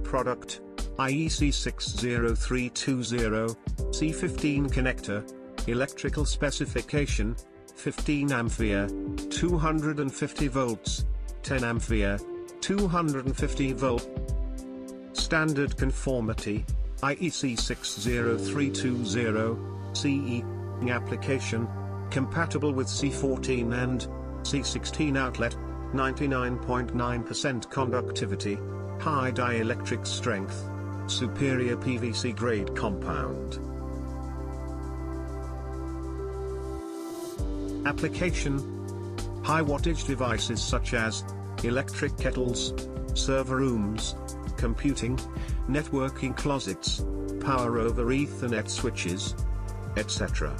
product, IEC-60320 C15 connector, electrical specification, 15 ampere, 250 volts, 10 ampere, 250 volt. Standard conformity, IEC-60320 CE. Application, compatible with C14 and C16 outlet, 99.9% conductivity, high dielectric strength, superior PVC grade compound. Application: high wattage devices such as electric kettles, server rooms, computing, networking closets, power over Ethernet switches, etc.